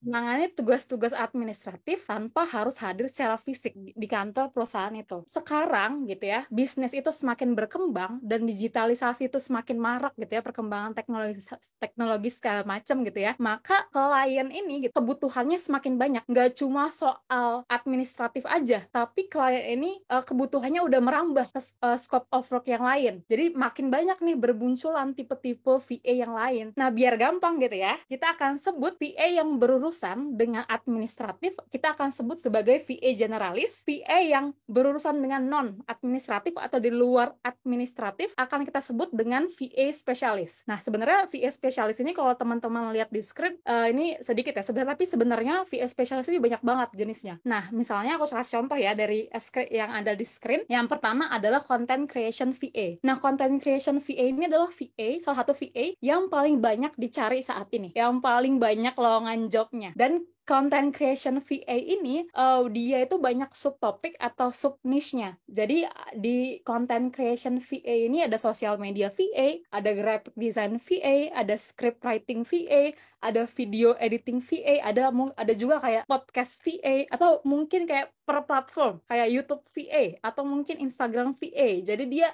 Menangani tugas-tugas administratif tanpa harus hadir secara fisik di kantor perusahaan itu. Sekarang gitu ya, bisnis itu semakin berkembang dan digitalisasi itu semakin marak gitu ya, perkembangan teknologi teknologi segala macam gitu ya. Maka klien ini gitu, kebutuhannya semakin banyak. Nggak cuma soal administratif aja, tapi klien ini kebutuhannya udah merambah ke scope of work yang lain. Jadi makin banyak nih bermunculan tipe-tipe VA yang lain. Nah, biar gampang gitu ya, kita akan sebut VA yang berurusan dengan administratif, kita akan sebut sebagai VA generalis. VA yang berurusan dengan non-administratif atau di luar administratif akan kita sebut dengan VA spesialis. Nah, sebenarnya VA spesialis ini kalau teman-teman lihat di script, ini sedikit ya, tapi sebenarnya VA spesialis ini banyak banget jenisnya. Nah, misalnya aku kasih contoh ya dari script yang ada di screen. Yang pertama adalah content creation VA. Nah, content creation VA ini adalah VA, salah satu VA yang paling banyak dicari saat ini, yang paling banyak lowongan jobnya. Dan content creation VA ini dia itu banyak subtopik atau sub niche-nya. Jadi di content creation VA ini ada social media VA, ada graphic design VA, ada script writing VA, ada video editing VA, ada juga kayak podcast VA, atau mungkin kayak per platform kayak YouTube VA atau mungkin Instagram VA. Jadi dia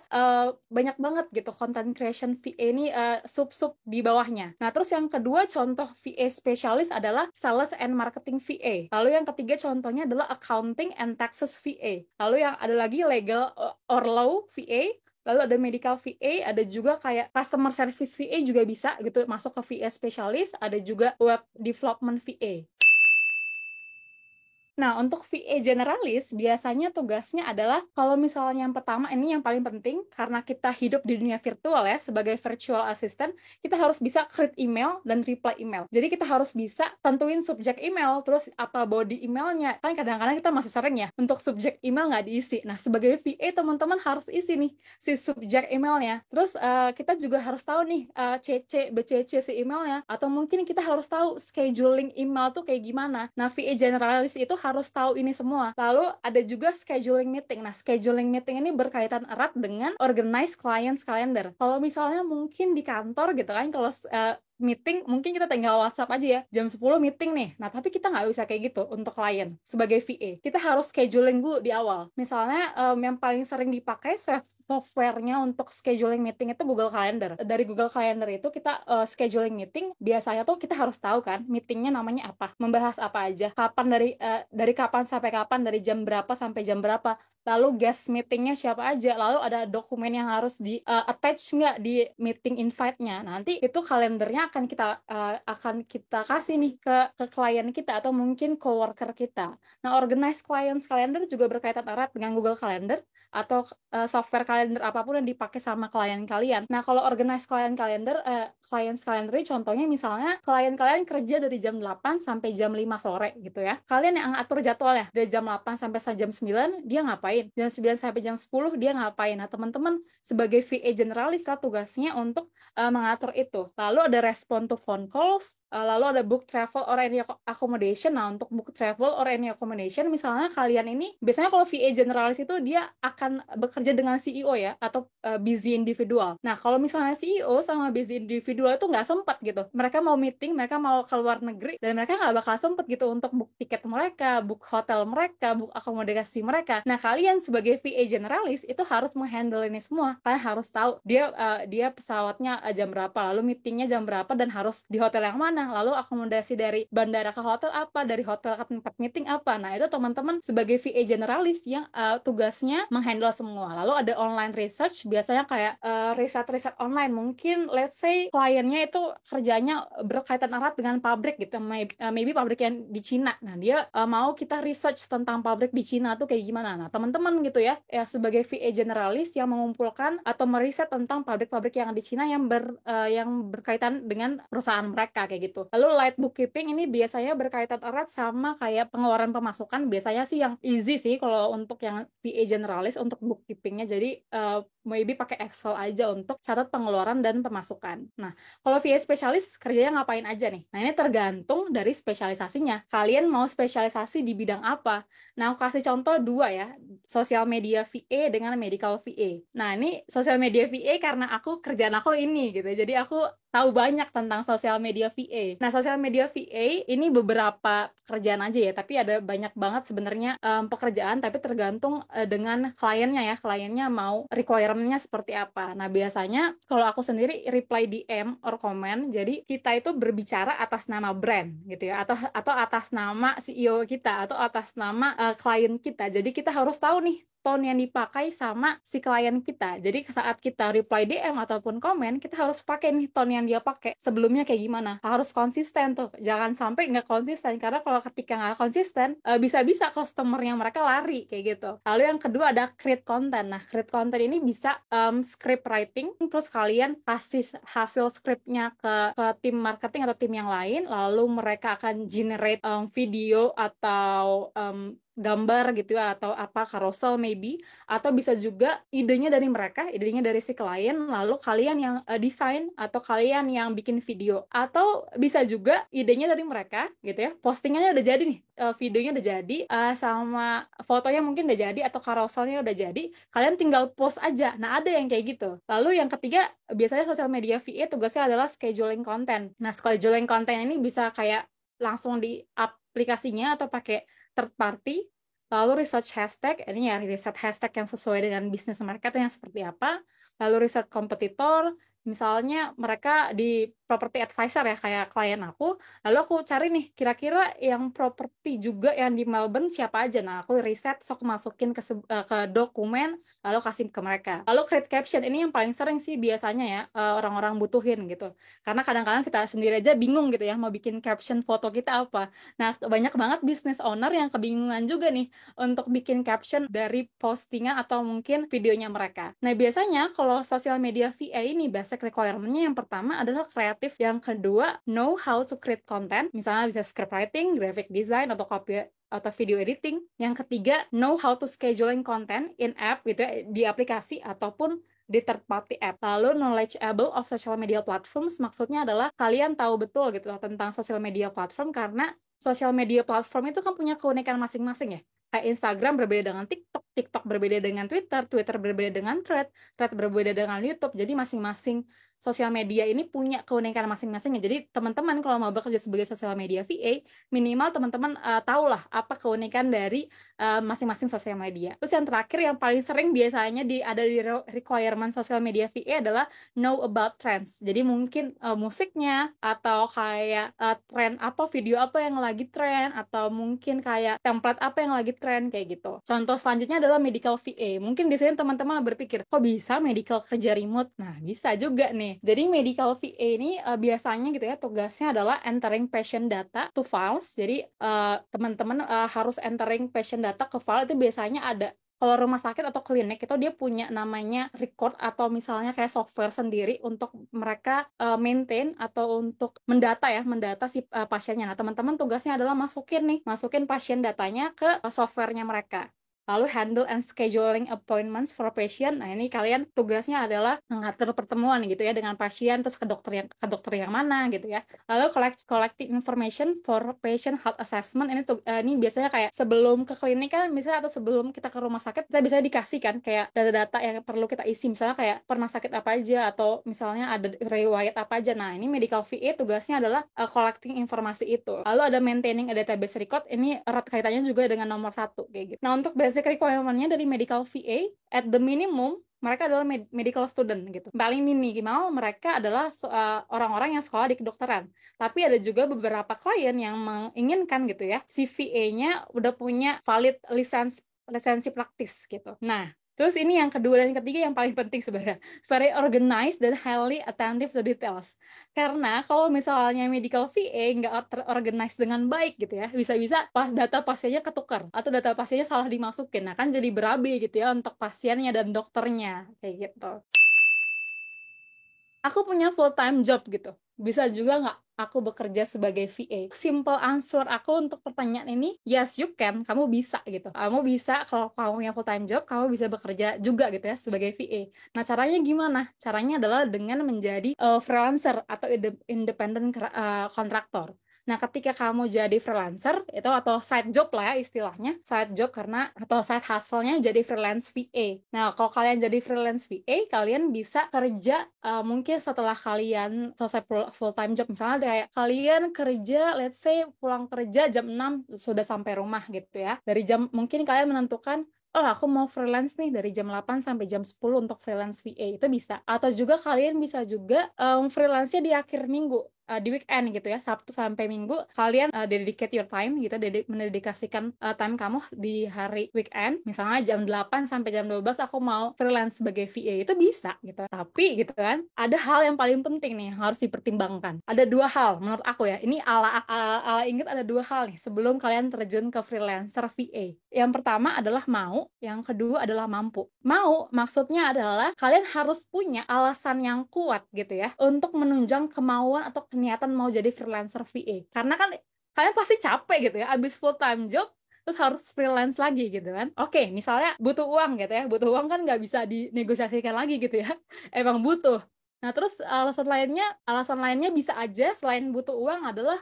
banyak banget gitu content creation VA ini sub-sub di bawahnya. Nah, terus yang kedua contoh VA spesialis adalah sales and marketing VA. Lalu yang ketiga contohnya adalah accounting and taxes VA. Lalu yang ada lagi legal or law VA. Lalu ada medical VA, ada juga kayak customer service VA juga bisa gitu masuk ke VA spesialis, ada juga web development VA. Nah, untuk VA generalis, biasanya tugasnya adalah, kalau misalnya yang pertama, ini yang paling penting, karena kita hidup di dunia virtual ya, sebagai virtual assistant, kita harus bisa create email dan reply email. Jadi kita harus bisa tentuin subjek email, terus apa body emailnya. Kan kadang-kadang kita masih sering ya, untuk subjek email nggak diisi. Nah, sebagai VA, teman-teman harus isi nih, si subjek emailnya. Terus kita juga harus tahu nih, CC, BCC si emailnya, atau mungkin kita harus tahu scheduling email tuh kayak gimana. Nah, VA generalis itu harus tahu ini semua. Lalu ada juga scheduling meeting. Nah, scheduling meeting ini berkaitan erat dengan organize clients calendar. Kalau misalnya mungkin di kantor gitu kan, kalau meeting, mungkin kita tinggal WhatsApp aja ya, jam 10 meeting nih. Nah, tapi kita nggak bisa kayak gitu untuk klien. Sebagai VA, kita harus scheduling dulu di awal. Misalnya, yang paling sering dipakai software-nya untuk scheduling meeting itu Google Calendar. Dari Google Calendar itu kita scheduling meeting, biasanya tuh kita harus tahu kan, meetingnya namanya apa, membahas apa aja, kapan dari kapan sampai kapan, dari jam berapa sampai jam berapa, lalu guest meetingnya siapa aja, lalu ada dokumen yang harus di attach nggak di meeting invite-nya. Nanti itu kalendernya akan kita kasih nih ke klien kita atau mungkin coworker kita. Nah, organize clients calendar juga berkaitan erat dengan Google Calendar atau software kalender apapun yang dipakai sama klien kalian. Nah, kalau organize client calendar, clients calendar ini contohnya misalnya klien kalian kerja dari jam 8 sampai jam 5 sore gitu ya. Kalian yang atur jadwalnya dari jam 8 sampai jam 9 dia ngapain? Jam 9 sampai jam 10 dia ngapain? Nah, teman-teman sebagai VA generalis lah tugasnya untuk mengatur itu. Lalu ada respond to phone calls, lalu ada book travel or any accommodation. Nah, untuk book travel or any accommodation, misalnya kalian ini, biasanya kalau VA generalis itu dia akan bekerja dengan CEO ya, atau busy individual. Nah, kalau misalnya CEO sama busy individual itu nggak sempat gitu. Mereka mau meeting, mereka mau ke luar negeri, dan mereka nggak bakal sempat gitu untuk book tiket mereka, book hotel mereka, book akomodasi mereka. Nah, kalian sebagai VA generalis itu harus menghandle ini semua. Kalian harus tahu dia pesawatnya jam berapa, lalu meetingnya jam berapa, dan harus di hotel yang mana, lalu akomodasi dari bandara ke hotel apa, dari hotel ke tempat meeting apa. Nah, itu teman-teman sebagai VA generalis yang tugasnya menghandle semua. Lalu ada online research, biasanya kayak riset-riset online. Mungkin let's say kliennya itu kerjanya berkaitan erat dengan pabrik gitu, maybe pabrik yang di Cina. Nah, dia mau kita research tentang pabrik di Cina tuh kayak gimana. Nah, teman-teman gitu ya sebagai VA generalis yang mengumpulkan atau meriset tentang pabrik-pabrik yang di Cina yang berkaitan dengan perusahaan mereka kayak gitu. Lalu light bookkeeping ini biasanya berkaitan erat sama kayak pengeluaran pemasukan. Biasanya sih yang easy sih kalau untuk yang VA generalis untuk bookkeepingnya. Jadi maybe pakai Excel aja untuk catat pengeluaran dan pemasukan. Nah, kalau VA spesialis kerjanya ngapain aja nih? Nah, ini tergantung dari spesialisasinya. Kalian mau spesialisasi di bidang apa? Nah, aku kasih contoh dua ya, sosial media VA dengan medical VA. Nah, ini sosial media VA karena kerjaan aku ini gitu. Jadi aku tahu banyak tentang sosial media VA. Nah, sosial media VA ini beberapa pekerjaan aja ya, tapi ada banyak banget sebenarnya pekerjaan, tapi tergantung dengan kliennya ya, kliennya mau requirement-nya seperti apa. Nah, biasanya kalau aku sendiri reply DM or comment, jadi kita itu berbicara atas nama brand gitu ya, atau atas nama CEO kita, atau atas nama klien kita. Jadi kita harus tahu nih tone yang dipakai sama si klien kita. Jadi saat kita reply DM ataupun komen, kita harus pakai nih tone yang dia pakai. Sebelumnya kayak gimana? Harus konsisten tuh. Jangan sampai nggak konsisten. Karena kalau ketika nggak konsisten, bisa-bisa customer yang mereka lari kayak gitu. Lalu yang kedua ada create content. Nah, create content ini bisa script writing. Terus kalian kasih hasil scriptnya ke tim marketing atau tim yang lain. Lalu mereka akan generate video atau gambar gitu ya, atau apa, carousel maybe, atau bisa juga idenya dari mereka, idenya dari si klien, lalu kalian yang desain atau kalian yang bikin video, atau bisa juga idenya dari mereka gitu ya, postingannya udah jadi nih, videonya udah jadi, sama fotonya mungkin udah jadi atau carouselnya udah jadi, kalian tinggal post aja. Nah, ada yang kayak gitu. Lalu yang ketiga, biasanya sosial media VA tugasnya adalah scheduling konten. Nah, scheduling konten ini bisa kayak langsung di aplikasinya atau pakai third party, lalu research hashtag, ini ya riset hashtag yang sesuai dengan bisnis mereka itu yang seperti apa, lalu riset kompetitor, misalnya mereka di property advisor ya, kayak klien aku, lalu aku cari nih, kira-kira yang properti juga yang di Melbourne siapa aja, nah aku riset, so aku masukin ke dokumen, lalu kasih ke mereka. Lalu create caption, ini yang paling sering sih biasanya ya, orang-orang butuhin gitu, karena kadang-kadang kita sendiri aja bingung gitu ya, mau bikin caption foto kita apa. Nah, banyak banget business owner yang kebingungan juga nih untuk bikin caption dari postingan atau mungkin videonya mereka. Nah, biasanya kalau sosial media VA ini basic requirement-nya yang pertama adalah kreatif, yang kedua know how to create content, misalnya bisa script writing, graphic design, atau copy atau video editing. Yang ketiga, know how to scheduling content in app gitu ya, di aplikasi ataupun di third party app. Lalu knowledgeable of social media platforms, maksudnya adalah kalian tahu betul gitu tentang social media platform, karena social media platform itu kan punya keunikan masing-masing ya. Kayak Instagram berbeda dengan TikTok, TikTok berbeda dengan Twitter, Twitter berbeda dengan Thread, Thread berbeda dengan YouTube. Jadi masing-masing sosial media ini punya keunikan masing-masing. Jadi teman-teman kalau mau bekerja sebagai sosial media VA, minimal teman-teman tahulah apa keunikan dari masing-masing sosial media. Terus yang terakhir yang paling sering biasanya ada di requirement sosial media VA adalah know about trends. Jadi mungkin musiknya, atau kayak tren apa, video apa yang lagi tren, atau mungkin kayak template apa yang lagi tren kayak gitu. Contoh selanjutnya adalah medical VA. Mungkin di sini teman-teman berpikir, kok bisa medical kerja remote? Nah, bisa juga nih. Jadi medical VA ini biasanya gitu ya, tugasnya adalah entering patient data to files. Jadi teman-teman harus entering patient data ke file. Itu biasanya ada, kalau rumah sakit atau klinik itu dia punya namanya record, atau misalnya kayak software sendiri untuk mereka maintain atau untuk mendata si pasiennya. Nah, teman-teman tugasnya adalah masukin pasien datanya ke softwarenya mereka. Lalu handle and scheduling appointments for patient. Nah, ini kalian tugasnya adalah mengatur pertemuan gitu ya dengan pasien, terus ke dokter yang mana gitu ya. Lalu collecting information for patient health assessment. Ini biasanya kayak sebelum ke klinik kan, misalnya, atau sebelum kita ke rumah sakit, kita bisa dikasih kan kayak data-data yang perlu kita isi, misalnya kayak pernah sakit apa aja, atau misalnya ada riwayat apa aja. Nah, ini medical VA tugasnya adalah collecting informasi itu. Lalu ada maintaining a database record. Ini erat kaitannya juga dengan nomor 1 kayak gitu. Nah, untuk basic requirement-nya dari medical VA, at the minimum mereka adalah medical student gitu. Paling minimal mereka adalah orang-orang yang sekolah di kedokteran. Tapi ada juga beberapa klien yang menginginkan gitu ya, si VA-nya udah punya valid lisensi praktis gitu. Nah, terus ini yang kedua dan ketiga yang paling penting sebenarnya, very organized dan highly attentive to details. Karena kalau misalnya medical VA nggak terorganize dengan baik gitu ya, bisa-bisa pas data pasiennya ketukar atau data pasiennya salah dimasukin. Nah, kan jadi berabe gitu ya untuk pasiennya dan dokternya kayak gitu. Aku punya full time job gitu. Bisa juga nggak aku bekerja sebagai VA? Simple answer aku untuk pertanyaan ini, yes you can, kamu bisa gitu. Kamu bisa, kalau kamu yang full time job, kamu bisa bekerja juga gitu ya sebagai VA. Nah caranya gimana? Caranya adalah dengan menjadi freelancer atau independent kontraktor. Nah, ketika kamu jadi freelancer, itu atau side job lah ya istilahnya, side job karena, atau side hustle-nya jadi freelance VA. Nah, kalau kalian jadi freelance VA, kalian bisa kerja mungkin setelah kalian selesai full time job. Misalnya kayak kalian kerja, let's say pulang kerja jam 6 sudah sampai rumah gitu ya. Dari jam, mungkin kalian menentukan, oh aku mau freelance nih dari jam 8 sampai jam 10 untuk freelance VA, itu bisa. Atau juga kalian bisa juga freelance-nya di akhir minggu, di weekend gitu ya, Sabtu sampai Minggu kalian dedicate your time gitu, mendedikasikan time kamu di hari weekend, misalnya jam 8 sampai jam 12 aku mau freelance sebagai VA, itu bisa gitu. Tapi gitu kan, ada hal yang paling penting nih yang harus dipertimbangkan. Ada dua hal menurut aku ya, ini ala Inggit, ada dua hal nih sebelum kalian terjun ke freelancer VA. Yang pertama adalah mau, yang kedua adalah mampu. Mau maksudnya adalah kalian harus punya alasan yang kuat gitu ya untuk menunjang kemauan atau niatan mau jadi freelancer VA. Karena kan kalian pasti capek gitu ya, abis full time job terus harus freelance lagi gitu kan. Oke, misalnya butuh uang gitu ya, butuh uang kan nggak bisa dinegosiasikan lagi gitu ya. Emang butuh. Nah, terus alasan lainnya bisa aja selain butuh uang adalah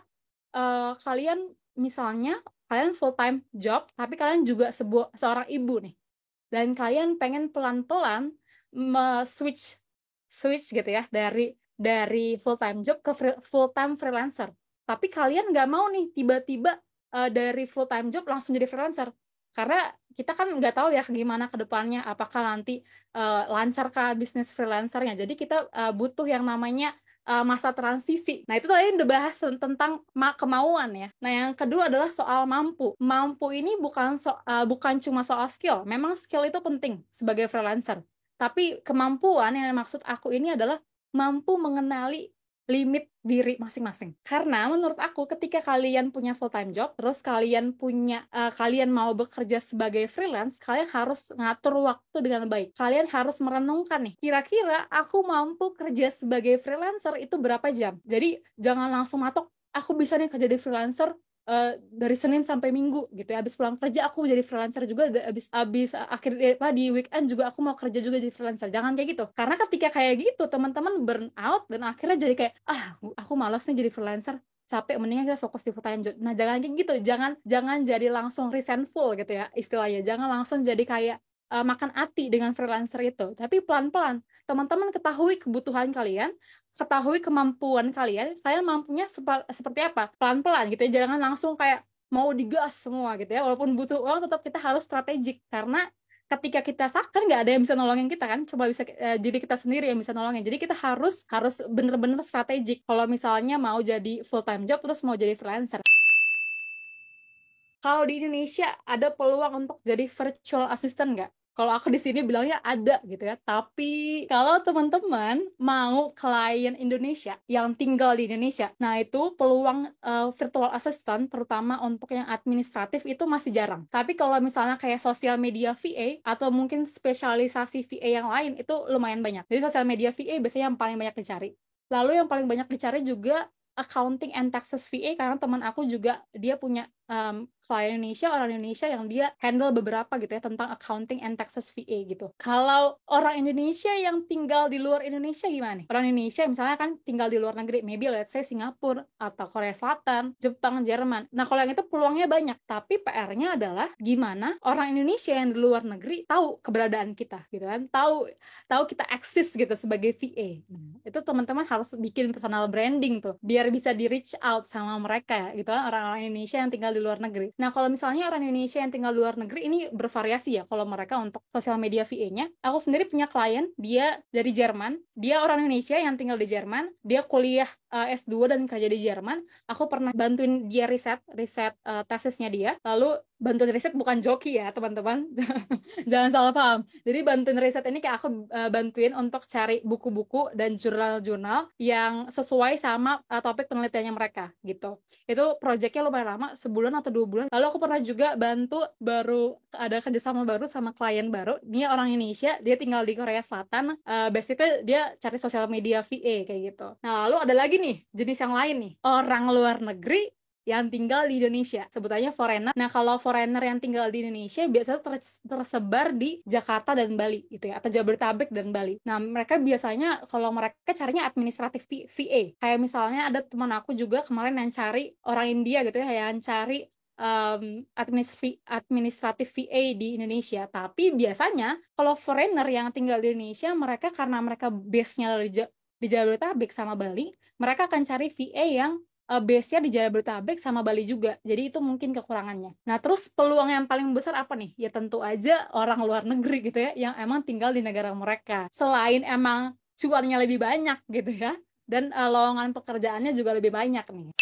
kalian misalnya kalian full time job tapi kalian juga seorang ibu nih, dan kalian pengen pelan-pelan switch gitu ya dari full time job ke full time freelancer. Tapi kalian nggak mau nih tiba-tiba dari full time job langsung jadi freelancer. Karena kita kan nggak tahu ya gimana ke depannya, apakah nanti lancarkah bisnis freelancernya. Jadi kita butuh yang namanya masa transisi. Nah, itu tadi udah bahas tentang kemauan ya. Nah, yang kedua adalah soal mampu. Mampu ini bukan cuma soal skill. Memang skill itu penting sebagai freelancer. Tapi kemampuan yang maksud aku ini adalah mampu mengenali limit diri masing-masing. Karena menurut aku ketika kalian punya full time job, terus kalian mau bekerja sebagai freelance, kalian harus ngatur waktu dengan baik. Kalian harus merenungkan nih, kira-kira aku mampu kerja sebagai freelancer itu berapa jam? Jadi jangan langsung matok, aku bisa nih kerja di freelancer dari Senin sampai Minggu gitu ya. Habis pulang kerja aku jadi freelancer juga, habis akhir di weekend juga aku mau kerja juga jadi freelancer. Jangan kayak gitu. Karena ketika kayak gitu teman-teman burn out dan akhirnya jadi kayak aku malas nih jadi freelancer, capek, mendingan kita fokus di full time job. Nah, jangan kayak gitu. Jangan jadi langsung resentful gitu ya istilahnya. Jangan langsung jadi kayak makan hati dengan freelancer itu. Tapi pelan-pelan teman-teman ketahui kebutuhan kalian, ketahui kemampuan kalian mampunya seperti apa, pelan-pelan gitu ya, jangan langsung kayak mau digas semua gitu ya. Walaupun butuh uang, tetap kita harus strategik, karena ketika kita kan nggak ada yang bisa nolongin kita kan, coba bisa diri kita sendiri yang bisa nolongin. Jadi kita harus bener-bener strategik kalau misalnya mau jadi full time job terus mau jadi freelancer. Kalau di Indonesia ada peluang untuk jadi virtual assistant nggak? Kalau aku di sini bilangnya ada gitu ya. Tapi kalau teman-teman mau klien Indonesia yang tinggal di Indonesia, nah itu peluang virtual assistant terutama untuk yang administratif itu masih jarang. Tapi kalau misalnya kayak sosial media VA atau mungkin spesialisasi VA yang lain itu lumayan banyak. Jadi sosial media VA biasanya yang paling banyak dicari. Lalu yang paling banyak dicari juga accounting and taxes VA, karena teman aku juga dia punya klien Indonesia, orang Indonesia yang dia handle beberapa gitu ya tentang accounting and taxes VA gitu. Kalau orang Indonesia yang tinggal di luar Indonesia gimana nih? Orang Indonesia misalnya kan tinggal di luar negeri, maybe let's say Singapura atau Korea Selatan, Jepang, Jerman. Nah, kalau yang itu peluangnya banyak, tapi PR-nya adalah gimana orang Indonesia yang di luar negeri tahu keberadaan kita gitu kan, tahu kita eksis gitu sebagai VA. Itu teman-teman harus bikin personal branding tuh biar bisa di reach out sama mereka gitu kan, orang-orang Indonesia yang tinggal di luar negeri. Nah, kalau misalnya orang Indonesia yang tinggal di luar negeri ini bervariasi ya kalau mereka untuk sosial media VA-nya. Aku sendiri punya klien, dia dari Jerman, dia orang Indonesia yang tinggal di Jerman, dia kuliah S2 dan kerja di Jerman. Aku pernah bantuin dia riset tesisnya dia, lalu bantuin riset bukan joki ya teman-teman. Jangan salah paham. Jadi bantuin riset ini kayak aku bantuin untuk cari buku-buku dan jurnal-jurnal yang sesuai sama topik penelitiannya mereka gitu. Itu proyeknya lumayan lama, sebulan atau 2 bulan. Lalu aku pernah juga bantu, baru ada kerjasama baru sama klien baru. Dia orang Indonesia, dia tinggal di Korea Selatan. Basically dia cari sosial media VA kayak gitu. Nah, lalu ada lagi nih jenis yang lain nih, orang luar negeri yang tinggal di Indonesia, sebutannya foreigner. Nah, kalau foreigner yang tinggal di Indonesia biasanya tersebar di Jakarta dan Bali gitu ya, atau Jabodetabek dan Bali. Nah, mereka biasanya kalau mereka carinya administratif VA. Kayak misalnya ada teman aku juga kemarin yang cari orang India gitu ya, yang cari administratif VA di Indonesia. Tapi biasanya kalau foreigner yang tinggal di Indonesia, mereka karena mereka base-nya di Jabodetabek sama Bali, mereka akan cari VA yang base-nya di Jabodetabek sama Bali juga. Jadi itu mungkin kekurangannya. Nah, terus peluang yang paling besar apa nih? Ya tentu aja orang luar negeri gitu ya, yang emang tinggal di negara mereka. Selain emang cuannya lebih banyak gitu ya, dan lowongan pekerjaannya juga lebih banyak nih.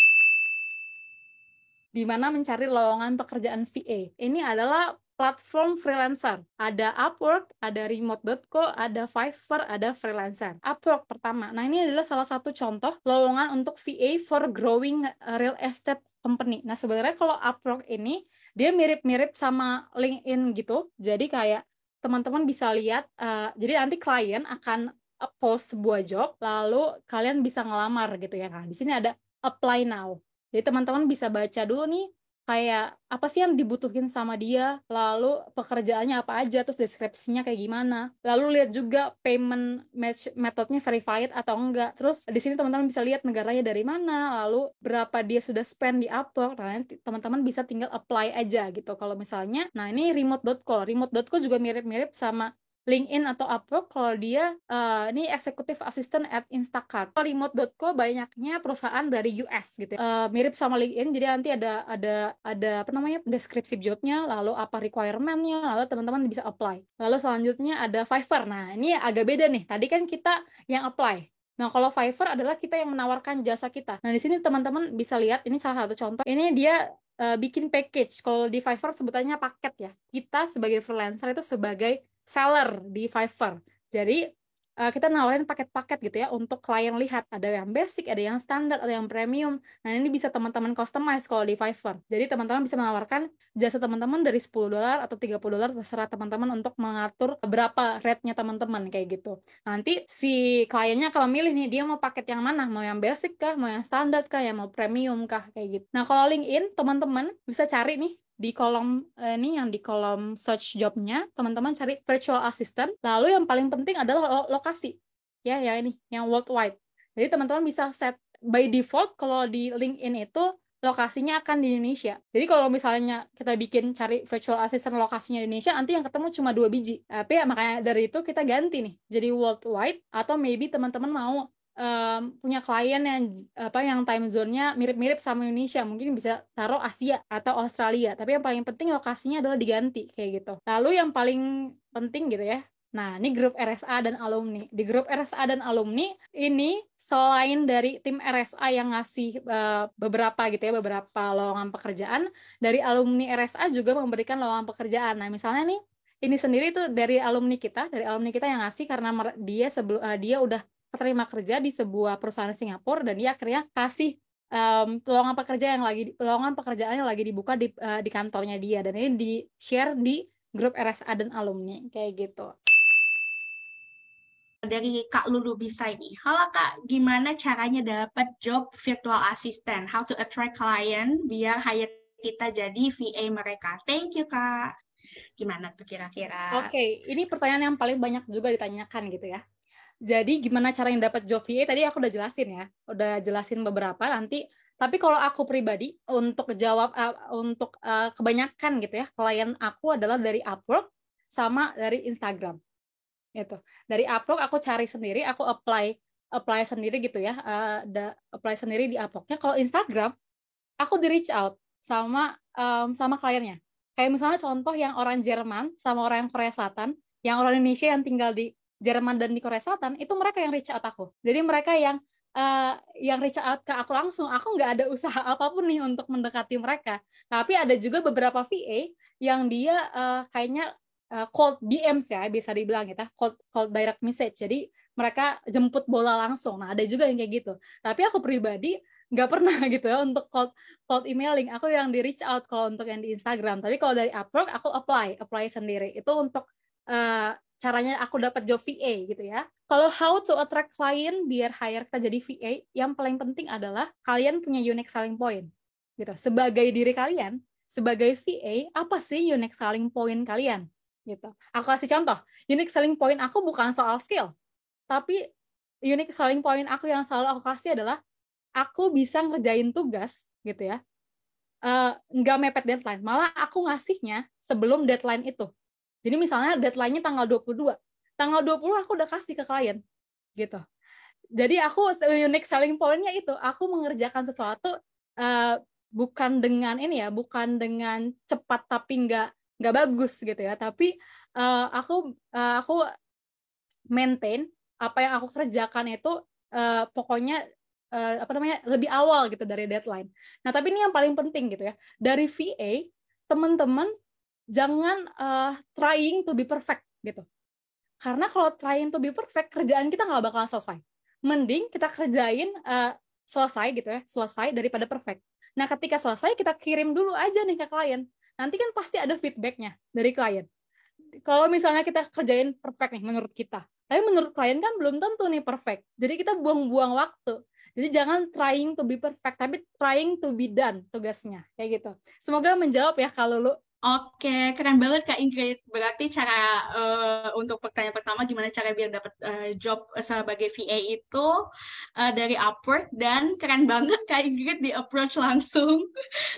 Di mana mencari lowongan pekerjaan VA. Ini adalah platform freelancer. Ada Upwork, ada remote.co, ada Fiverr, ada freelancer. Upwork pertama. Nah, ini adalah salah satu contoh lowongan untuk VA for growing real estate company. Nah, sebenarnya kalau Upwork ini dia mirip-mirip sama LinkedIn gitu. Jadi kayak teman-teman bisa lihat, jadi nanti klien akan post sebuah job, lalu kalian bisa ngelamar gitu ya. Nah, di sini ada apply now. Jadi teman-teman bisa baca dulu nih, kayak apa sih yang dibutuhin sama dia, lalu pekerjaannya apa aja, terus deskripsinya kayak gimana. Lalu lihat juga payment methodnya verified atau enggak. Terus di sini teman-teman bisa lihat negaranya dari mana, lalu berapa dia sudah spend di Upwork. Nah, nanti teman-teman bisa tinggal apply aja gitu. Kalau misalnya, nah ini remote.co. Remote.co juga mirip-mirip sama LinkedIn atau Upwork. Kalau dia ini executive assistant at Instacart. Remote.co banyaknya perusahaan dari US gitu ya. Mirip sama LinkedIn, jadi nanti ada apa namanya, deskripsi jobnya, lalu apa requirement-nya, lalu teman-teman bisa apply. Lalu selanjutnya ada Fiverr. Nah, ini agak beda nih. Tadi kan kita yang apply. Nah, kalau Fiverr adalah kita yang menawarkan jasa kita. Nah, di sini teman-teman bisa lihat, ini salah satu contoh. Ini dia bikin package. Kalau di Fiverr sebutannya paket ya. Kita sebagai freelancer itu sebagai seller di Fiverr. Jadi kita nawarin paket-paket gitu ya untuk klien lihat. Ada yang basic, ada yang standar, ada yang premium. Nah, ini bisa teman-teman customize kalau di Fiverr. Jadi teman-teman bisa menawarkan jasa teman-teman dari $10 atau $30, terserah teman-teman untuk mengatur berapa rate-nya teman-teman kayak gitu. Nanti si kliennya akan memilih nih, dia mau paket yang mana, mau yang basic kah, mau yang standar kah, yang mau premium kah, kayak gitu. Nah, kalau LinkedIn teman-teman bisa cari nih di kolom ini, yang di kolom search jobnya, teman-teman cari virtual assistant. Lalu yang paling penting adalah lokasi ya, yang ini yang worldwide. Jadi teman-teman bisa set by default kalau di LinkedIn itu lokasinya akan di Indonesia. Jadi kalau misalnya kita bikin cari virtual assistant lokasinya di Indonesia, nanti yang ketemu cuma 2 biji. Tapi ya, makanya dari itu kita ganti nih jadi worldwide, atau maybe teman-teman mau punya klien yang time zone-nya mirip-mirip sama Indonesia, mungkin bisa taruh Asia atau Australia. Tapi yang paling penting lokasinya adalah diganti kayak gitu. Lalu yang paling penting gitu ya. Nah, ini grup RSA dan alumni. Di grup RSA dan alumni ini selain dari tim RSA yang ngasih beberapa gitu ya, beberapa lowongan pekerjaan, dari alumni RSA juga memberikan lowongan pekerjaan. Nah, misalnya nih, ini sendiri tuh dari alumni kita yang ngasih karena dia udah keterima kerja di sebuah perusahaan Singapura, dan dia akhirnya kasih lowongan pekerjaan yang lagi dibuka di kantornya dia, dan ini di share di grup RSA dan alumni kayak gitu. Dari Kak Lulu bisa ini. Halo Kak, gimana caranya dapat job virtual assistant? How to attract client biar hire kita jadi VA mereka? Thank you Kak. Gimana tuh kira-kira? Oke, ini pertanyaan yang paling banyak juga ditanyakan gitu ya. Jadi gimana caranya dapat job VA? Tadi aku udah jelasin beberapa nanti. Tapi kalau aku pribadi untuk jawab untuk kebanyakan gitu ya, klien aku adalah dari Upwork sama dari Instagram. Itu. Dari Upwork aku cari sendiri, aku apply sendiri gitu ya, apply sendiri di Upworknya. Kalau Instagram, aku di reach out sama kliennya. Kayak misalnya contoh yang orang Jerman sama orang Korea Selatan, yang orang Indonesia yang tinggal di Jerman dan di Korea Selatan, itu mereka yang reach out aku. Jadi mereka yang reach out ke aku langsung. Aku nggak ada usaha apapun nih untuk mendekati mereka. Tapi ada juga beberapa VA yang dia kayaknya cold DMs ya, bisa dibilang gitu, cold direct message. Jadi mereka jemput bola langsung. Nah, ada juga yang kayak gitu. Tapi aku pribadi nggak pernah gitu ya untuk cold emailing. Aku yang di reach out kalau untuk yang di Instagram. Tapi kalau dari Upwork aku apply sendiri. Itu untuk caranya aku dapat job VA gitu ya. Kalau how to attract client biar hire kita jadi VA, yang paling penting adalah kalian punya unique selling point. Gitu. Sebagai diri kalian, sebagai VA, apa sih unique selling point kalian? Gitu. Aku kasih contoh. Unique selling point aku bukan soal skill, tapi unique selling point aku yang selalu aku kasih adalah aku bisa ngerjain tugas gitu ya. Nggak mepet deadline. Malah aku ngasihnya sebelum deadline itu. Jadi misalnya deadline-nya tanggal 22. Tanggal 20 aku udah kasih ke klien. Gitu. Jadi aku unique selling point-nya itu, aku mengerjakan sesuatu bukan bukan dengan cepat tapi nggak bagus gitu ya. Tapi aku maintain apa yang aku kerjakan itu pokoknya lebih awal gitu dari deadline. Nah, tapi ini yang paling penting gitu ya. Dari VA, teman-teman jangan trying to be perfect gitu. Karena kalau trying to be perfect, kerjaan kita nggak bakal selesai. Mending kita kerjain selesai gitu ya, selesai daripada perfect. Nah, ketika selesai, kita kirim dulu aja nih ke klien. Nanti kan pasti ada feedback-nya dari klien. Kalau misalnya kita kerjain perfect nih menurut kita, tapi menurut klien kan belum tentu nih perfect. Jadi kita buang-buang waktu. Jadi jangan trying to be perfect, tapi trying to be done tugasnya. Kayak gitu. Semoga menjawab ya kalau lu. Oke, keren banget Kak Ingrid. Berarti cara untuk pertanyaan pertama gimana cara biar dapat job sebagai VA itu dari Upwork, dan keren banget Kak Ingrid di approach langsung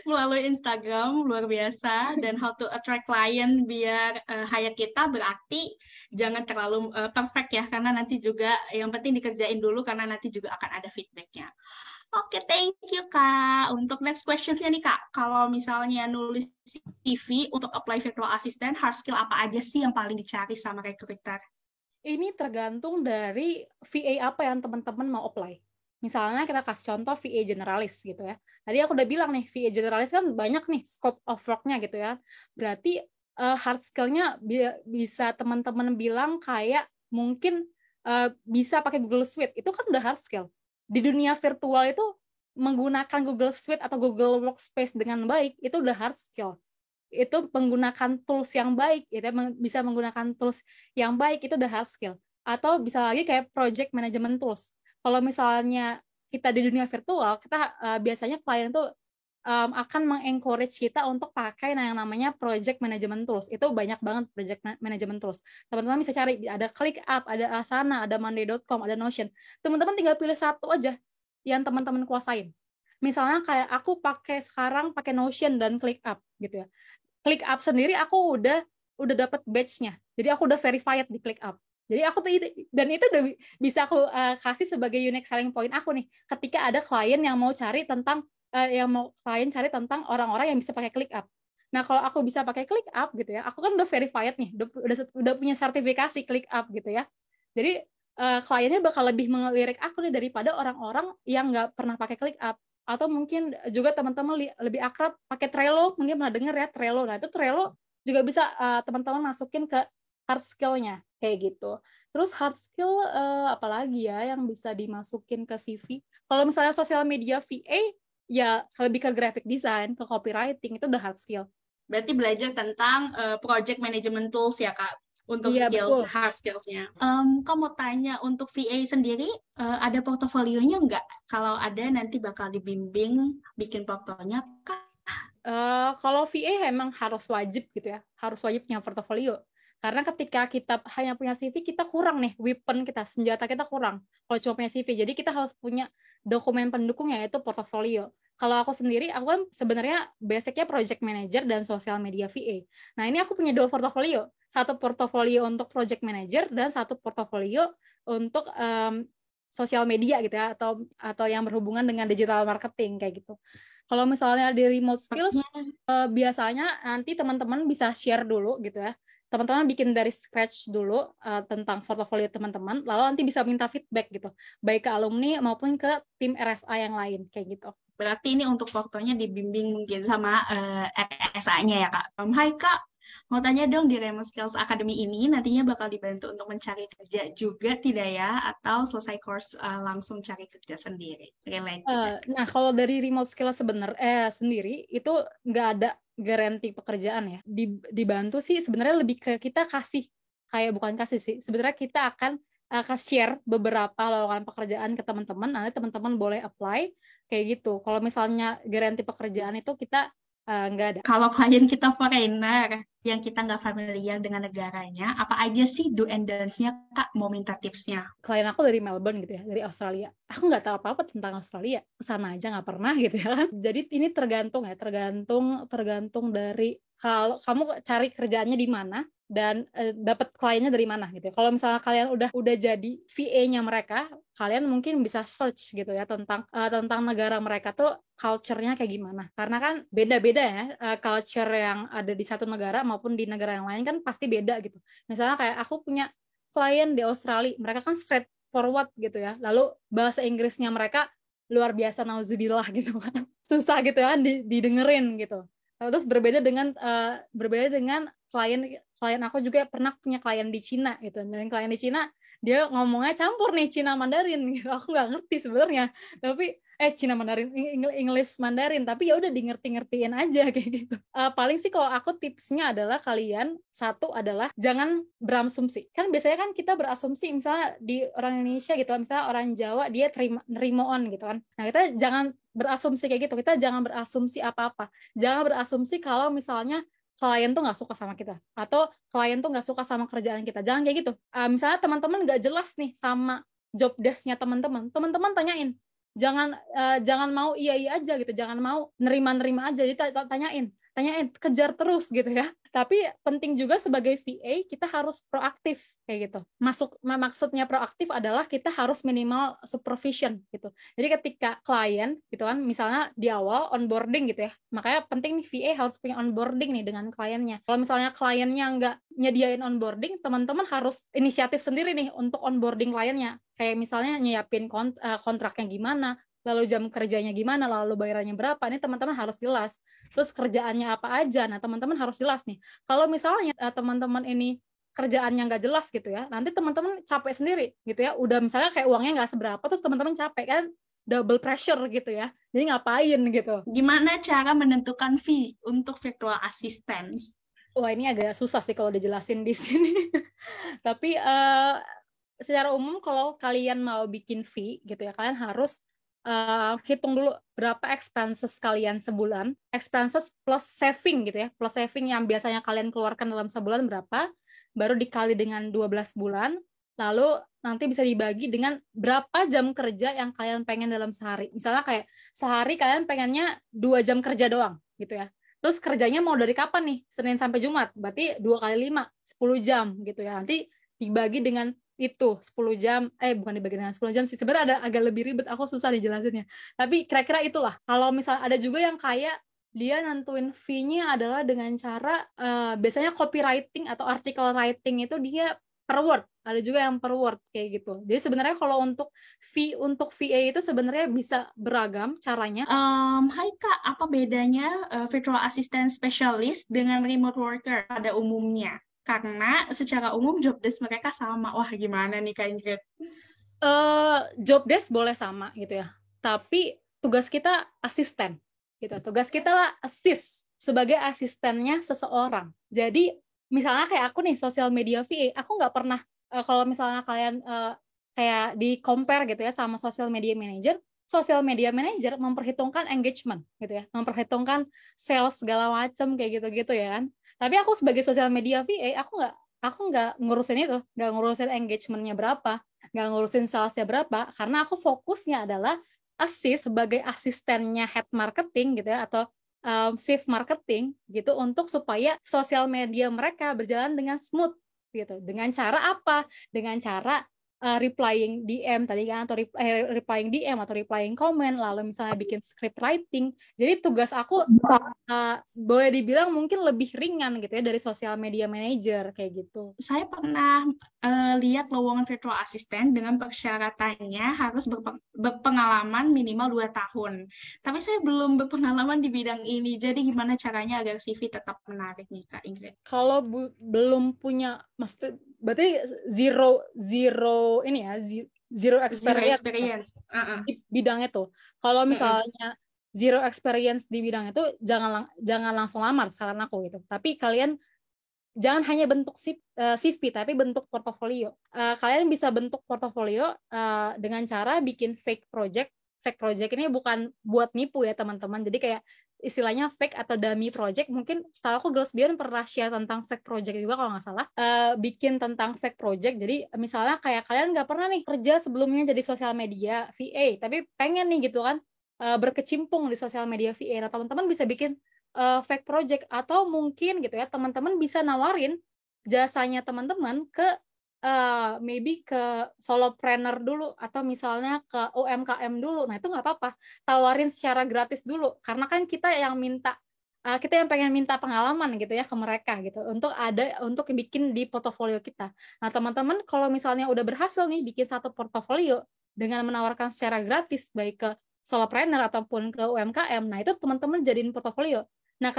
melalui Instagram, luar biasa. Dan how to attract client biar hire kita, berarti jangan terlalu perfect ya, karena nanti juga yang penting dikerjain dulu karena nanti juga akan ada feedbacknya. Oke, thank you, Kak. Untuk next questions-nya nih, Kak. Kalau misalnya nulis CV untuk apply virtual assistant, hard skill apa aja sih yang paling dicari sama recruiter? Ini tergantung dari VA apa yang teman-teman mau apply. Misalnya kita kasih contoh VA generalis gitu ya. Tadi aku udah bilang nih, VA generalis kan banyak nih scope of work-nya gitu ya. Berarti hard skill-nya bisa teman-teman bilang kayak mungkin bisa pakai Google Suite. Itu kan udah hard skill. Di dunia virtual itu menggunakan Google Suite atau Google Workspace dengan baik, itu udah hard skill. Itu menggunakan tools yang baik, gitu, bisa menggunakan tools yang baik, itu udah hard skill. Atau bisa lagi kayak project management tools. Kalau misalnya kita di dunia virtual, kita biasanya klien tuh akan mengencourage kita untuk pakai yang namanya project management tools. Itu banyak banget project management tools. Teman-teman bisa cari, ada ClickUp, ada Asana, ada Monday.com, ada Notion. Teman-teman tinggal pilih satu aja yang teman-teman kuasain. Misalnya kayak aku sekarang pakai Notion dan ClickUp gitu ya. ClickUp sendiri aku udah dapat badge-nya. Jadi aku udah verified di ClickUp. Jadi aku tuh dan itu udah bisa aku kasih sebagai unique selling point aku nih. Ketika ada klien yang mau cari tentang orang-orang yang bisa pakai ClickUp. Nah, kalau aku bisa pakai ClickUp gitu ya, aku kan udah verified nih, udah punya sertifikasi ClickUp gitu ya. Jadi kliennya bakal lebih melirik aku nih daripada orang-orang yang nggak pernah pakai ClickUp. Atau mungkin juga teman-teman lebih akrab pakai Trello, mungkin pernah dengar ya Trello. Nah, itu Trello juga bisa teman-teman masukin ke hard skill-nya kayak gitu. Terus hard skill apalagi ya yang bisa dimasukin ke CV? Kalau misalnya sosial media VA, ya lebih ke graphic design, ke copywriting, itu udah hard skill. Berarti belajar tentang project management tools ya, Kak, untuk Iya, skills, betul. hard skills-nya. Kak mau tanya, untuk VA sendiri, ada portofolionya nggak? Kalau ada, nanti bakal dibimbing bikin portonya, Kak? Kalau VA emang harus wajib gitu ya, harus wajib punya portofolio. Karena ketika kita hanya punya CV, kita kurang nih, weapon kita, senjata kita kurang. Kalau cuma punya CV, jadi kita harus punya dokumen pendukung yaitu portofolio. Kalau aku sendiri, aku kan sebenarnya basicnya project manager dan social media VA. Nah, ini aku punya 2 portofolio. Satu portofolio untuk project manager dan satu portofolio untuk sosial media gitu ya, atau yang berhubungan dengan digital marketing kayak gitu. Kalau misalnya di remote skills, biasanya nanti teman-teman bisa share dulu gitu ya. Teman-teman bikin dari scratch dulu tentang portofolio teman-teman, lalu nanti bisa minta feedback gitu, baik ke alumni maupun ke tim RSA yang lain kayak gitu. Berarti ini untuk waktunya dibimbing mungkin sama RSA-nya ya, Kak. Hai Kak, mau tanya dong, di Remote Skills Academy ini nantinya bakal dibantu untuk mencari kerja juga tidak ya? Atau selesai course langsung cari kerja sendiri? Nah, kalau dari remote skill sendiri itu nggak ada garansi pekerjaan ya. Dibantu sih sebenarnya lebih ke kita kasih kayak bukan kasih sih, sebenarnya kita akan share beberapa lowongan pekerjaan ke teman-teman, nanti teman-teman boleh apply kayak gitu. Kalau misalnya garansi pekerjaan itu kita nggak ada. Kalau klien kita foreigner yang kita nggak familiar dengan negaranya, apa aja sih do and don'ts-nya Kak? Mau minta tipsnya? Klien aku dari Melbourne gitu ya, dari Australia. Aku nggak tahu apa-apa tentang Australia, sana aja nggak pernah gitu ya kan. Jadi ini tergantung tergantung dari kalau kamu cari kerjaannya di mana dan dapat kliennya dari mana gitu ya. Kalau misalnya kalian udah jadi VA-nya mereka, kalian mungkin bisa search gitu ya tentang negara mereka tuh culture-nya kayak gimana. Karena kan beda-beda ya culture yang ada di satu negara maupun di negara yang lain kan pasti beda gitu. Misalnya kayak aku punya klien di Australia, mereka kan straight forward gitu ya. Lalu bahasa Inggrisnya mereka luar biasa nauzubillah gitu kan. Susah gitu ya didengerin gitu. Terus berbeda dengan klien aku juga pernah punya klien di Cina gitu. Dan klien di Cina dia ngomongnya campur nih Cina Mandarin gitu. Aku nggak ngerti sebenarnya. Tapi Cina Mandarin, English Mandarin, tapi ya udah di ngerti-ngertiin aja kayak gitu. Paling sih kalau aku tipsnya adalah kalian satu adalah jangan berasumsi. Kan biasanya kan kita berasumsi misalnya di orang Indonesia gitu, misalnya orang Jawa dia nerimoan gitu kan. Nah, kita jangan berasumsi kayak gitu. Kita jangan berasumsi apa-apa. Jangan berasumsi kalau misalnya klien tuh nggak suka sama kita atau klien tuh nggak suka sama kerjaan kita. Jangan kayak gitu. Misalnya teman-teman nggak jelas nih sama job desk-nya teman-teman tanyain. Jangan mau iya aja gitu, jangan mau nerima aja, jadi tanyain kejar terus gitu ya. Tapi penting juga sebagai VA kita harus proaktif kayak gitu. Maksudnya proaktif adalah kita harus minimal supervision gitu. Jadi ketika klien gitu kan misalnya di awal onboarding gitu ya, makanya penting nih VA harus punya onboarding nih dengan kliennya. Kalau misalnya kliennya nggak nyediain onboarding, teman-teman harus inisiatif sendiri nih untuk onboarding kliennya. Kayak misalnya nyiapin kontraknya gimana, lalu jam kerjanya gimana, lalu bayarannya berapa, ini teman-teman harus jelas. Terus kerjaannya apa aja, nah teman-teman harus jelas nih. Kalau misalnya teman-teman ini kerjaannya nggak jelas gitu ya, nanti teman-teman capek sendiri gitu ya. Udah misalnya kayak uangnya nggak seberapa, terus teman-teman capek kan, double pressure gitu ya. Jadi ngapain gitu. Gimana cara menentukan fee untuk virtual assistant? Wah ini agak susah sih kalau dijelasin di sini. Tapi secara umum kalau kalian mau bikin fee gitu ya, kalian harus hitung dulu berapa expenses kalian sebulan, expenses plus saving gitu ya, plus saving yang biasanya kalian keluarkan dalam sebulan berapa, baru dikali dengan 12 bulan, lalu nanti bisa dibagi dengan berapa jam kerja yang kalian pengen dalam sehari. Misalnya kayak sehari kalian pengennya 2 jam kerja doang gitu ya. Terus kerjanya mau dari kapan nih? Senin sampai Jumat, berarti 2 kali 5, 10 jam gitu ya. Nanti dibagi dengan itu 10 jam, bukan dibagi dengan 10 jam sih, sebenarnya agak lebih ribet, aku susah dijelasinnya, tapi kira-kira itulah. Kalau misalnya ada juga yang kayak dia nentuin fee-nya adalah dengan cara biasanya copywriting atau article writing itu dia per word, ada juga yang per word kayak gitu. Jadi sebenarnya kalau untuk VA itu sebenarnya bisa beragam caranya. Hai Kak, apa bedanya virtual assistant specialist dengan remote worker pada umumnya? Karena secara umum job desk mereka sama. Wah, gimana nih Kak Ingrid? Job desk boleh sama gitu ya, tapi tugas kita asisten gitu. Tugas kita lah assist sebagai asistennya seseorang. Jadi misalnya kayak aku nih social media VA, aku nggak pernah kalau misalnya kalian kayak di compare gitu ya sama social media manager memperhitungkan engagement gitu ya, memperhitungkan sales segala macam kayak gitu-gitu ya kan. Tapi aku sebagai social media VA, aku nggak ngurusin itu, nggak ngurusin engagementnya berapa, nggak ngurusin salesnya berapa, karena aku fokusnya adalah assist sebagai asistennya head marketing gitu ya, atau chief marketing gitu, untuk supaya sosial media mereka berjalan dengan smooth gitu. Dengan cara apa? Dengan cara replying DM tadi kan, atau replying DM atau replying comment, lalu misalnya bikin script writing. Jadi tugas aku boleh dibilang mungkin lebih ringan gitu ya dari social media manager kayak gitu. Saya pernah lihat lowongan virtual assistant dengan persyaratannya harus berpengalaman minimal 2 tahun. Tapi saya belum berpengalaman di bidang ini. Jadi gimana caranya agar CV tetap menarik nih Kak Ingrid? Kalau belum punya, maksudnya berarti zero ini ya, zero experience di bidang itu. Kalau misalnya zero experience di bidang itu, jangan langsung lamar, saran aku gitu. Tapi kalian jangan hanya bentuk CV, tapi bentuk portofolio. Kalian bisa bentuk portofolio dengan cara bikin fake project. Fake project ini bukan buat nipu ya teman-teman. Jadi kayak istilahnya fake atau dummy project. Mungkin setahu aku Girls Beyond pernah share tentang fake project juga kalau nggak salah. Bikin tentang fake project. Jadi misalnya kayak kalian nggak pernah nih kerja sebelumnya jadi sosial media VA, tapi pengen nih gitu kan berkecimpung di sosial media VA. Nah teman-teman bisa bikin fake project, atau mungkin gitu ya teman-teman bisa nawarin jasanya teman-teman ke maybe ke solopreneur dulu, atau misalnya ke UMKM dulu. Nah itu nggak apa-apa, tawarin secara gratis dulu, karena kan kita yang pengen minta pengalaman gitu ya ke mereka gitu untuk bikin di portofolio kita. Nah teman-teman kalau misalnya udah berhasil nih bikin satu portofolio dengan menawarkan secara gratis baik ke solopreneur ataupun ke UMKM, nah itu teman-teman jadiin portofolio. Nah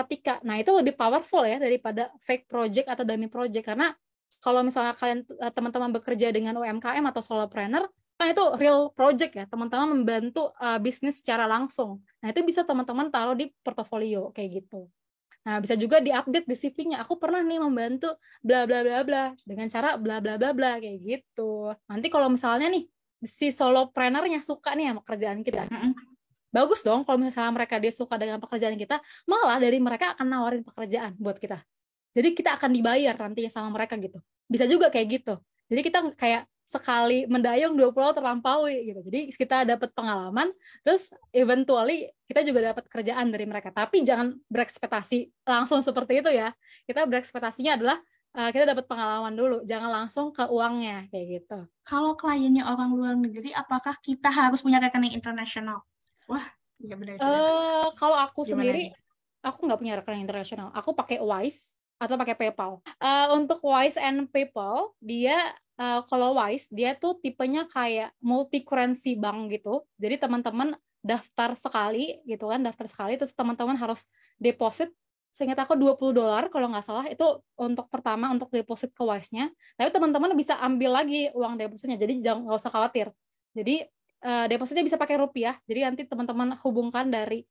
itu lebih powerful ya daripada fake project atau dummy project, karena kalau misalnya kalian teman-teman bekerja dengan UMKM atau solopreneur, kan itu real project ya, teman-teman membantu bisnis secara langsung. Nah itu bisa teman-teman taruh di portofolio kayak gitu. Nah bisa juga diupdate di CV-nya. Aku pernah nih membantu bla bla bla bla dengan cara bla bla bla bla kayak gitu. Nanti kalau misalnya nih si solopreneur-nya suka nih sama kerjaan kita, bagus dong kalau misalnya dia suka dengan pekerjaan kita, malah dari mereka akan nawarin pekerjaan buat kita. Jadi kita akan dibayar nantinya sama mereka gitu. Bisa juga kayak gitu. Jadi kita kayak sekali mendayung 2 pulau terlampaui gitu. Jadi kita dapat pengalaman, terus eventually kita juga dapat kerjaan dari mereka. Tapi jangan berekspektasi langsung seperti itu ya. Kita berekspektasinya adalah kita dapat pengalaman dulu, jangan langsung ke uangnya kayak gitu. Kalau kliennya orang luar negeri, apakah kita harus punya rekening internasional? Wah, iya benar juga. Kalau aku Gimana sendiri, nih? aku nggak punya rekening internasional. Aku pakai Wise atau pakai PayPal. Untuk Wise and PayPal, kalau Wise dia tuh tipenya kayak multi currency bank gitu. Jadi teman-teman daftar sekali gitu kan, terus teman-teman harus deposit. Seingat aku $20 kalau nggak salah, itu untuk pertama untuk deposit ke Wise-nya. Tapi teman-teman bisa ambil lagi uang depositnya, jadi nggak usah khawatir. Jadi depositnya bisa pakai rupiah. Jadi nanti teman-teman hubungkan dari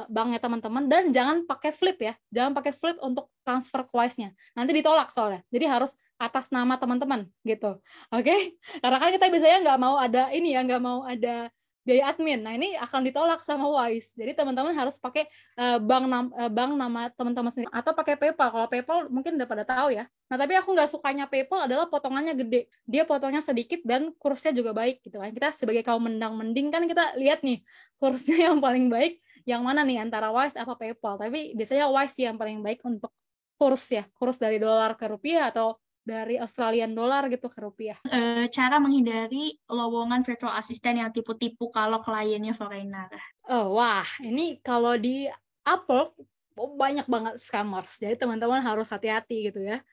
banknya teman-teman, dan jangan pakai flip ya, jangan pakai flip untuk transfer ke Wise-nya, nanti ditolak soalnya. Jadi harus atas nama teman-teman gitu, oke? Karena kan kita biasanya nggak mau ada biaya admin. Nah ini akan ditolak sama Wise. Jadi teman-teman harus pakai bank nama teman-teman sendiri, atau pakai PayPal. Kalau PayPal mungkin udah pada tahu ya. Nah tapi aku nggak sukanya PayPal adalah potongannya gede, dia potongnya sedikit dan kursnya juga baik gitu kan. Kita sebagai kaum mending kan kita lihat nih kursnya yang paling baik yang mana nih antara Wise apa PayPal. Tapi biasanya Wise sih yang paling baik untuk kurs dari dolar ke rupiah atau dari Australian dollar gitu ke rupiah. Cara menghindari lowongan virtual assistant yang tipu-tipu kalau kliennya foreigner. Oh wah, ini kalau di Upwork banyak banget scammers. Jadi teman-teman harus hati-hati gitu ya.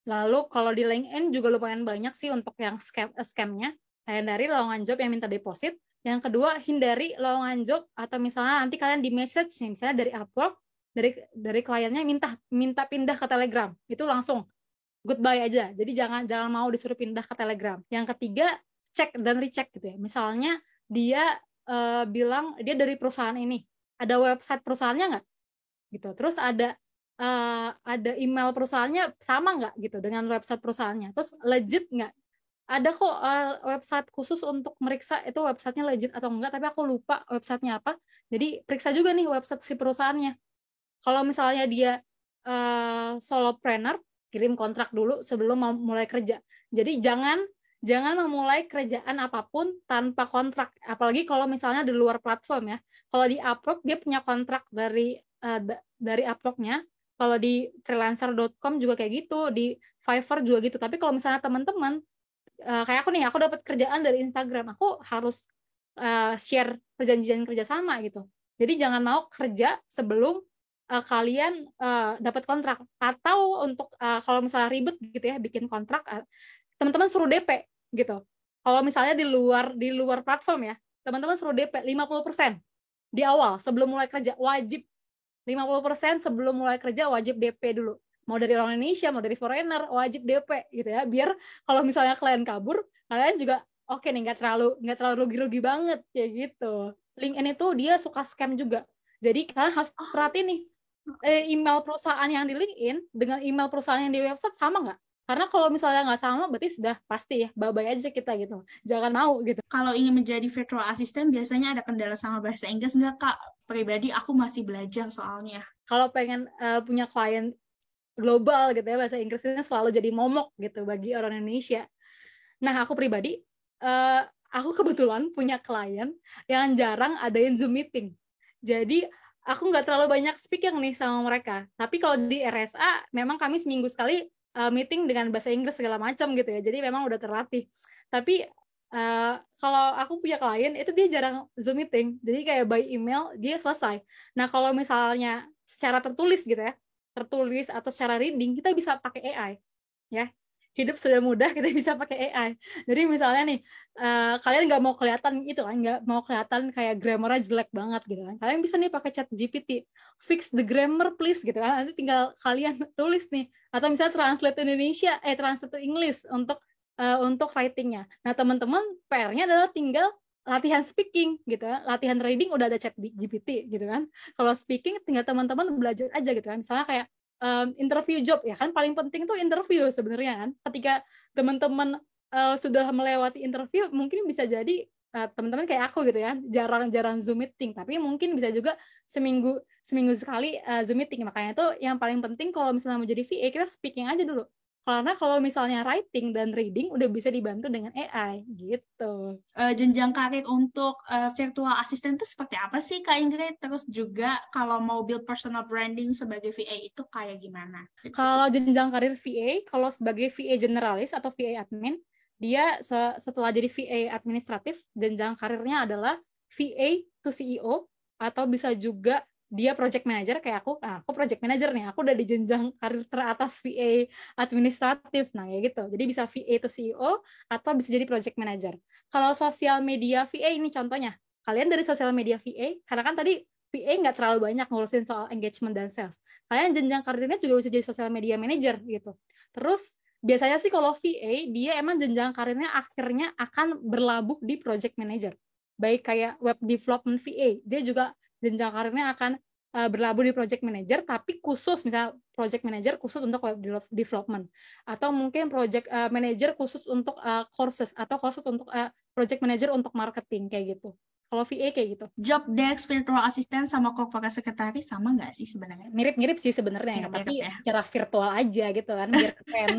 Lalu kalau di LinkedIn juga lumayan banyak sih untuk yang scamnya. Hindari lowongan job yang minta deposit. Yang kedua, hindari lowongan job atau misalnya nanti kalian di message nih, misalnya dari Upwork, dari kliennya minta pindah ke Telegram. Itu langsung goodbye aja. Jadi jangan mau disuruh pindah ke Telegram. Yang ketiga, cek dan recheck gitu ya. Misalnya dia bilang dia dari perusahaan ini. Ada website perusahaannya nggak? Gitu. Terus ada email perusahaannya sama nggak gitu dengan website perusahaannya. Terus legit nggak? Ada kok website khusus untuk meriksa itu websitenya legit atau enggak, tapi aku lupa websitenya apa. Jadi periksa juga nih website si perusahaannya. Kalau misalnya dia solopreneur, kirim kontrak dulu sebelum mau mulai kerja. Jadi jangan memulai kerjaan apapun tanpa kontrak. Apalagi kalau misalnya di luar platform ya. Kalau di Upwork dia punya kontrak dari Upwork-nya. Kalau di freelancer.com juga kayak gitu, di Fiverr juga gitu. Tapi kalau misalnya teman-teman kayak aku dapat kerjaan dari Instagram, aku harus share perjanjian kerja sama gitu. Jadi jangan mau kerja sebelum kalian dapat kontrak. Atau untuk kalau misalnya ribet gitu ya bikin kontrak, teman-teman suruh DP gitu. Kalau misalnya di luar platform ya, teman-teman suruh DP 50% di awal sebelum mulai kerja, wajib 50% sebelum mulai kerja wajib DP dulu. Mau dari orang Indonesia, mau dari foreigner, wajib DP gitu ya. Biar kalau misalnya klien kabur, kalian juga oke nih, nggak terlalu rugi-rugi banget kayak gitu. LinkedIn itu dia suka scam juga. Jadi kalian harus perhatiin nih, email perusahaan yang di LinkedIn dengan email perusahaan yang di website sama nggak? Karena kalau misalnya nggak sama, berarti sudah pasti ya, bye-bye aja kita gitu. Jangan mau gitu. Kalau ingin menjadi virtual assistant, biasanya ada kendala sama bahasa Inggris nggak, Kak? Pribadi, aku masih belajar soalnya. Kalau pengen punya klien global gitu ya, bahasa Inggrisnya selalu jadi momok gitu bagi orang Indonesia. Nah, aku pribadi, aku kebetulan punya klien yang jarang adain Zoom meeting. Jadi, aku nggak terlalu banyak speaking nih sama mereka. Tapi kalau di RSA, memang kami seminggu sekali meeting dengan bahasa Inggris segala macam gitu ya. Jadi, memang udah terlatih. Tapi, kalau aku punya klien, itu dia jarang Zoom meeting. Jadi, kayak by email, dia selesai. Nah, kalau misalnya secara tertulis gitu ya, tertulis atau secara reading, kita bisa pakai AI. Ya, hidup sudah mudah, kita bisa pakai AI. Jadi misalnya nih, kalian nggak mau kelihatan itu kan, nggak mau kelihatan kayak grammarnya jelek banget gitu kan, kalian bisa nih pakai chat GPT, fix the grammar please gitu kan, nanti tinggal kalian tulis nih, atau misalnya translate Indonesia, translate to English untuk writingnya. Nah, teman-teman PR-nya adalah tinggal latihan speaking gitu kan, latihan reading udah ada chat GPT gitu kan. Kalau speaking tinggal teman-teman belajar aja gitu kan. Misalnya kayak interview job ya kan, paling penting tuh interview sebenarnya kan. Ketika teman-teman sudah melewati interview, mungkin bisa jadi teman-teman kayak aku gitu ya, jarang-jarang Zoom meeting, tapi mungkin bisa juga seminggu sekali Zoom meeting. Makanya tuh yang paling penting kalau misalnya mau jadi VA, kita speaking aja dulu. Karena kalau misalnya writing dan reading udah bisa dibantu dengan AI gitu. Jenjang karir untuk virtual assistant itu seperti apa sih, Kak Ingrid? Terus juga kalau mau build personal branding sebagai VA itu kayak gimana? Kalau jenjang karir VA, kalau sebagai VA generalis atau VA admin, dia setelah jadi VA administratif, jenjang karirnya adalah VA to CEO, atau bisa juga dia project manager kayak aku. Nah, aku project manager nih, aku udah di jenjang karir teratas VA administratif. Nah, ya gitu. Jadi bisa VA to CEO atau bisa jadi project manager. Kalau sosial media VA ini contohnya, kalian dari sosial media VA, karena kan tadi VA nggak terlalu banyak ngurusin soal engagement dan sales. Kalian jenjang karirnya juga bisa jadi social media manager gitu. Terus biasanya sih kalau VA dia emang jenjang karirnya akhirnya akan berlabuh di project manager. Baik kayak web development VA, dia juga jenjang karirnya akan berlabuh di project manager, tapi khusus misalnya project manager khusus untuk web development, atau mungkin project manager khusus untuk courses, atau khusus untuk project manager untuk marketing kayak gitu. Kalau VA kayak gitu. Job desk virtual assistant sama corporate secretary sama nggak sih sebenarnya? Mirip-mirip sih sebenarnya, Mirip-mirip tapi ya. secara virtual aja gitu kan, biar keren.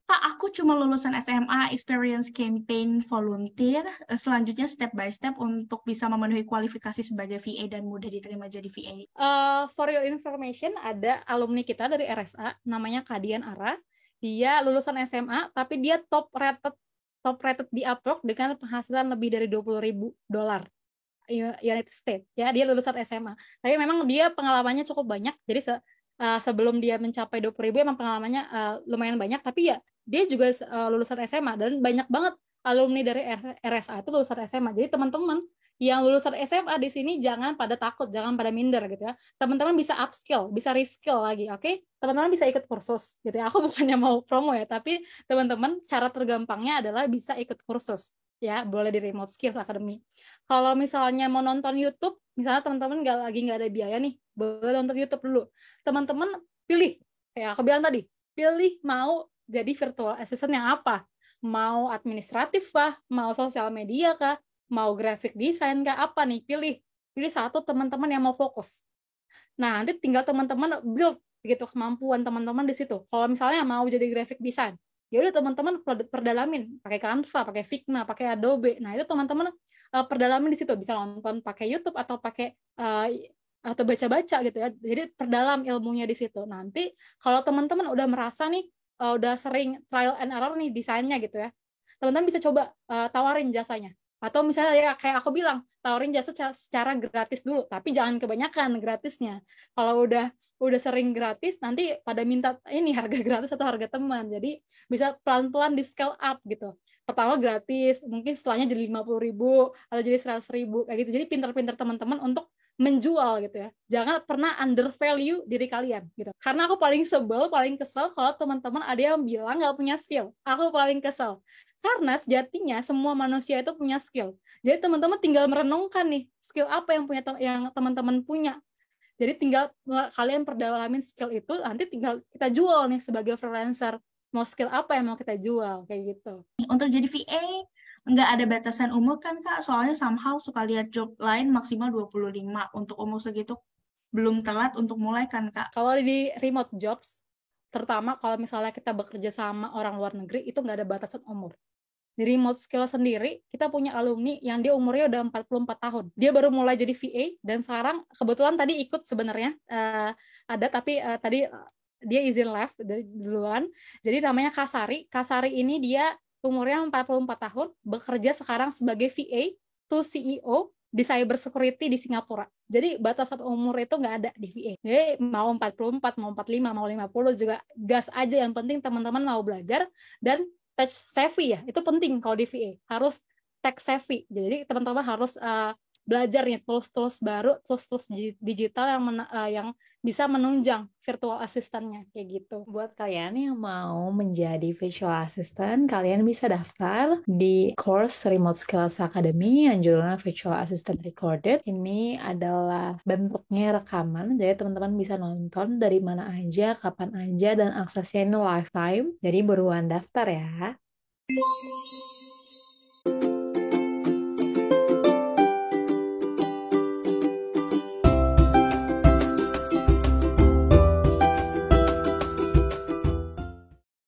Kak, aku cuma lulusan SMA, experience campaign volunteer. Selanjutnya step by step untuk bisa memenuhi kualifikasi sebagai VA dan mudah diterima jadi VA. For your information, ada alumni kita dari RSA, namanya Kadian Ara. Dia lulusan SMA, tapi dia top rated di Upwork dengan penghasilan lebih dari $20,000 United States. Ya, dia lulusan SMA. Tapi memang dia pengalamannya cukup banyak. Jadi sebelum dia mencapai 20,000 emang pengalamannya lumayan banyak. Tapi ya dia juga lulusan SMA, dan banyak banget alumni dari RSA itu lulusan SMA. Jadi teman-teman yang lulusan SMA di sini jangan pada takut, jangan pada minder gitu ya. Teman-teman bisa upskill, bisa reskill lagi, oke? Teman-teman bisa ikut kursus gitu ya. Aku bukannya mau promo ya, tapi teman-teman cara tergampangnya adalah bisa ikut kursus. Ya, boleh di Remote Skills Academy. Kalau misalnya mau nonton YouTube, misalnya teman-teman nggak ada biaya nih, boleh nonton YouTube dulu. Teman-teman pilih, kayak aku bilang tadi, pilih mau jadi virtual assistant yang apa? Mau administratif kah? Mau sosial media kah? Mau graphic design kah? Apa nih? Pilih satu teman-teman yang mau fokus. Nah, nanti tinggal teman-teman build gitu kemampuan teman-teman di situ. Kalau misalnya mau jadi graphic design, ya udah teman-teman perdalamin pakai Canva, pakai Figma, pakai Adobe. Nah, itu teman-teman perdalamin di situ, bisa nonton pakai YouTube atau pakai atau baca-baca gitu ya. Jadi perdalam ilmunya di situ. Nanti kalau teman-teman udah merasa nih udah sering trial and error nih desainnya gitu ya. Teman-teman bisa coba tawarin jasanya. Atau misalnya ya kayak aku bilang, tawarin jasa secara gratis dulu, tapi jangan kebanyakan gratisnya. Kalau udah sering gratis, nanti pada minta ini harga gratis atau harga teman. Jadi bisa pelan-pelan di scale up gitu. Pertama gratis, mungkin setelahnya jadi 50.000 atau jadi 100.000 kayak gitu. Jadi pintar-pintar teman-teman untuk menjual gitu ya. Jangan pernah undervalue diri kalian gitu. Karena aku paling sebel, paling kesel kalau teman-teman ada yang bilang nggak punya skill. Aku paling kesel. Karena sejatinya semua manusia itu punya skill. Jadi teman-teman tinggal merenungkan nih, skill apa yang teman-teman punya. Jadi tinggal kalian perdalamin skill itu, nanti tinggal kita jual nih sebagai freelancer. Mau skill apa yang mau kita jual, kayak gitu. Untuk jadi VA, nggak ada batasan umur kan, Kak? Soalnya somehow suka lihat job lain maksimal 25. Untuk umur segitu belum telat untuk mulai kan, Kak? Kalau di remote jobs, terutama kalau misalnya kita bekerja sama orang luar negeri, itu nggak ada batasan umur. Di remote skill sendiri, kita punya alumni yang dia umurnya udah 44 tahun. Dia baru mulai jadi VA, dan sekarang kebetulan tadi ikut sebenarnya, ada, tapi tadi dia izin live duluan. Jadi namanya Kasari. Kasari ini dia umurnya 44 tahun, bekerja sekarang sebagai VA to CEO di cyber security di Singapura. Jadi batasan umur itu nggak ada di VA. Jadi mau 44, mau 45, mau 50 juga gas aja. Yang penting teman-teman mau belajar dan tech savvy ya, itu penting kalau di VA, harus tech savvy. Jadi teman-teman harus belajar nih tools-tools baru, tools-tools digital yang bisa menunjang virtual assistant-nya kayak gitu. Buat kalian yang mau menjadi virtual assistant, kalian bisa daftar di course Remote Skills Academy yang judulnya Virtual Assistant Recorded. Ini adalah bentuknya rekaman, jadi teman-teman bisa nonton dari mana aja, kapan aja, dan aksesnya ini lifetime. Jadi buruan daftar ya.